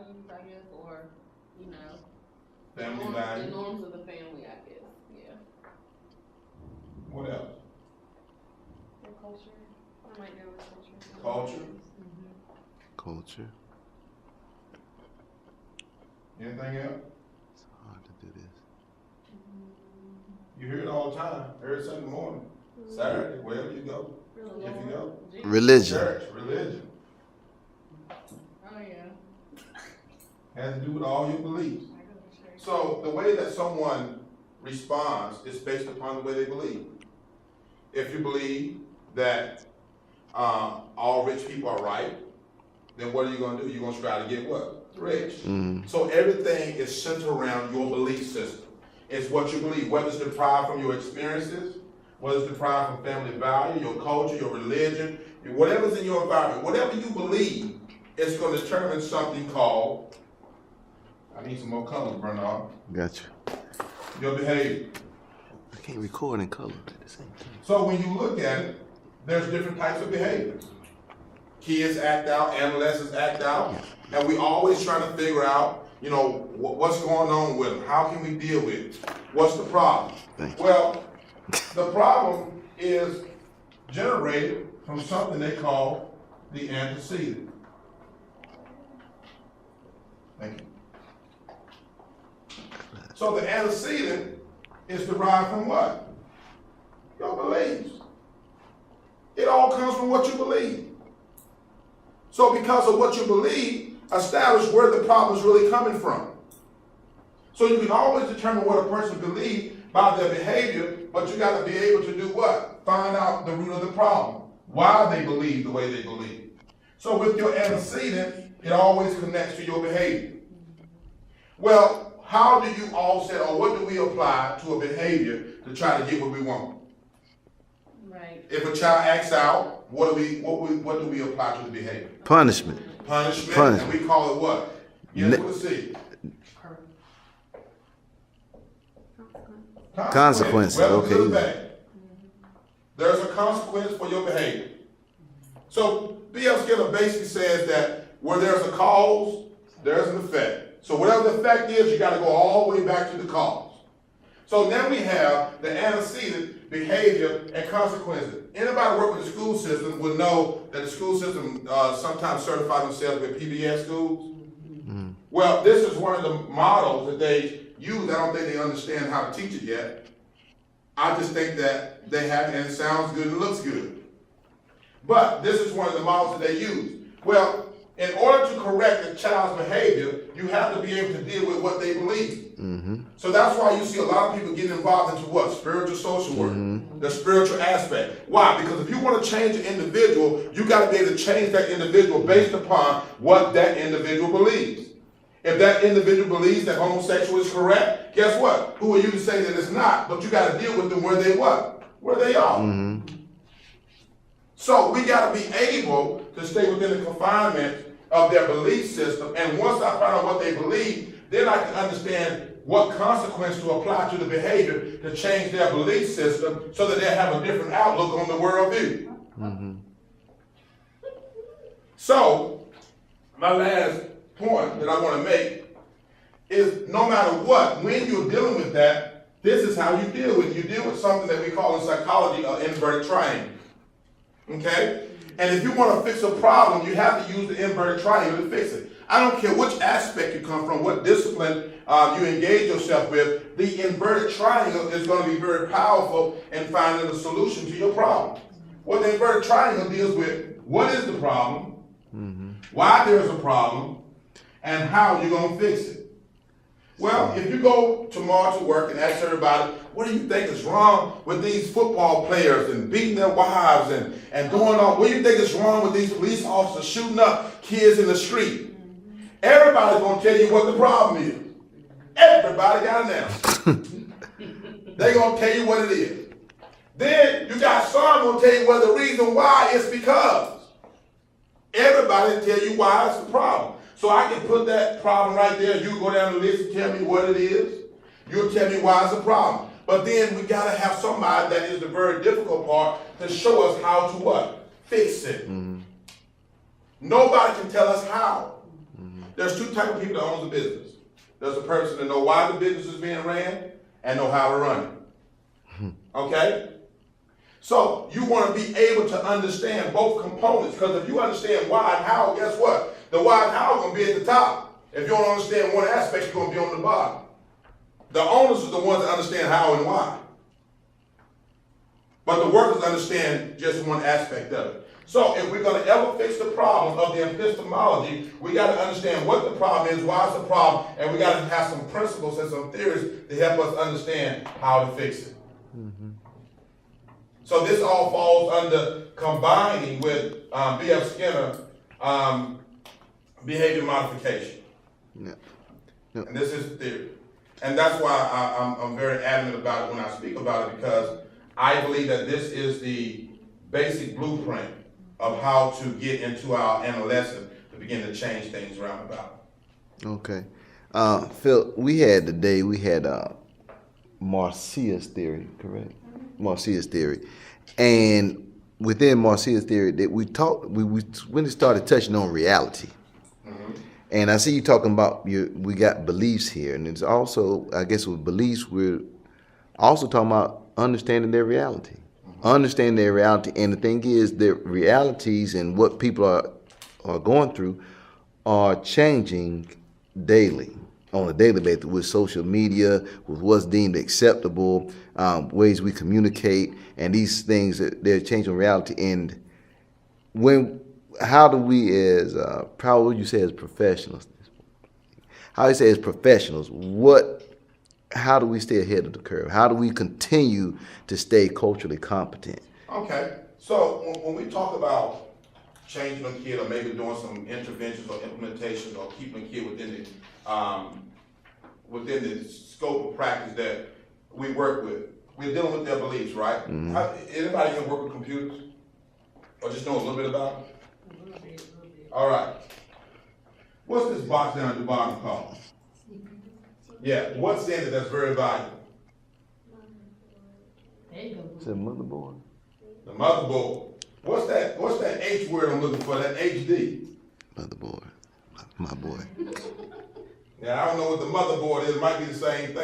values, I guess, or, you know, Family the values. norms of the family, I guess. Yeah. What else? Their culture. I might go with culture. Culture. Culture. Anything else? It's hard to do this. You hear it all the time. Every Sunday morning, Saturday, wherever you go. If you go. Religion. Church, religion. Oh, yeah. Has to do with all your beliefs. I go to church. So the way that someone responds is based upon the way they believe. If you believe that all rich people are right, then what are you going to do? You're going to try to get what? Rich. So everything is centered around your belief system. It's what you believe, whether it's derived from your experiences, whether it's derived from family value, your culture, your religion, whatever's in your environment, whatever you believe, it's going to determine something called, I need some more colors, Bernard, Gotcha. your behavior. I can't record in color at the same time. So when you look at it, there's different types of behaviors. Kids act out, adolescents act out, and we always trying to figure out, you know, what's going on with them? How can we deal with it? What's the problem? Thank you. Well, the problem is generated from something they call the antecedent. Thank you. So the antecedent is derived from what? Your beliefs. It all comes from what you believe. So because of what you believe, establish where the problem is really coming from. So you can always determine what a person believes by their behavior, but you got to be able to do what? Find out the root of the problem. Why they believe the way they believe. So with your antecedent, it always connects to your behavior. Well, how do you offset, or what do we apply to a behavior to try to get what we want? Right. If a child acts out, what do we apply to the behavior? Punishment. Punishment. And we call it what? Yes, what is it? Consequences, Whether okay. good or bad. There's a consequence for your behavior. So B.F. Skinner basically says that where there's a cause, there's an effect. So whatever the effect is, you got to go all the way back to the cause. So then we have the antecedent, behavior, and consequences. Anybody work with the school system would know that the school system sometimes certify themselves with PBS schools. Well, this is one of the models that they use. I don't think they understand how to teach it yet. I just think that they have it and it sounds good and looks good. But this is one of the models that they use. Well, in order to correct a child's behavior, you have to be able to deal with what they believe. So that's why you see a lot of people getting involved into what? Spiritual social work. The spiritual aspect. Why? Because if you want to change an individual, you got to be able to change that individual based upon what that individual believes. If that individual believes that homosexual is correct, guess what? Who are you to say that it's not? But you got to deal with them where they what? Where they are. So we got to be able to stay within the confinement of their belief system. And once I find out what they believe, then I can understand what consequence to apply to the behavior to change their belief system so that they have a different outlook on the worldview. So, my last point that I want to make is no matter what, when you're dealing with that, this is how you deal with it. You deal with something that we call in psychology an inverted triangle. Okay? And if you want to fix a problem, you have to use the inverted triangle to fix it. I don't care which aspect you come from, what discipline you engage yourself with, the inverted triangle is going to be very powerful in finding a solution to your problem. What the inverted triangle deals with, what is the problem, why there's a problem, and how you're going to fix it. Well, if you go tomorrow to work and ask everybody, what do you think is wrong with these football players and beating their wives and doing all, what do you think is wrong with these police officers shooting up kids in the street? Everybody's going to tell you what the problem is. Everybody got an answer. They're going to tell you what it is. Then you got some going to tell you, well, the reason why is because. Everybody tell you why it's the problem. So I can put that problem right there. You go down the list and tell me what it is. You'll tell me why it's a problem. But then we got to have somebody that is the very difficult part to show us how to what? Fix it. Nobody can tell us how. There's two types of people that owns a business. There's a person that know why the business is being ran and know how to run it. Okay? So you want to be able to understand both components, because if you understand why and how, guess what? The why and how is going to be at the top. If you don't understand one aspect, you're going to be on the bottom. The owners are the ones that understand how and why. But the workers understand just one aspect of it. So if we're going to ever fix the problem of the epistemology, we got to understand what the problem is, why it's a problem, and we got to have some principles and some theories to help us understand how to fix it. Mm-hmm. So this all falls under combining with B.F. Skinner behavior modification. Yeah. Yep. And this is theory. And that's why I'm very adamant about it when I speak about it, because I believe that this is the basic blueprint of how to get into our adolescence to begin to change things around about. Okay. Phil, we had Marcia's theory, correct? Marcia's theory. And within Marcia's theory, that we when it started touching on reality. Mm-hmm. And I see you talking about we got beliefs here, and it's also, I guess with beliefs, we're also talking about understanding their reality. Mm-hmm. Understanding their reality, and the thing is, their realities and what people are going through are changing daily, on a daily basis, with social media, with what's deemed acceptable, ways we communicate, and these things, they're changing reality. And how do we, as how would you say as professionals? How do you say as professionals? How do we stay ahead of the curve? How do we continue to stay culturally competent? Okay, so when we talk about changing a kid, or maybe doing some interventions or implementations, or keeping a kid within the scope of practice that we work with, we're dealing with their beliefs, right? Mm-hmm. Anybody here work with computers, or just know a little bit about it? All right. What's this box down at the bottom called? Yeah, what's in it that's very valuable? It's a motherboard. The motherboard. What's that H word I'm looking for? That HD. Motherboard. My boy. Yeah, I don't know what the motherboard is. It might be the same thing.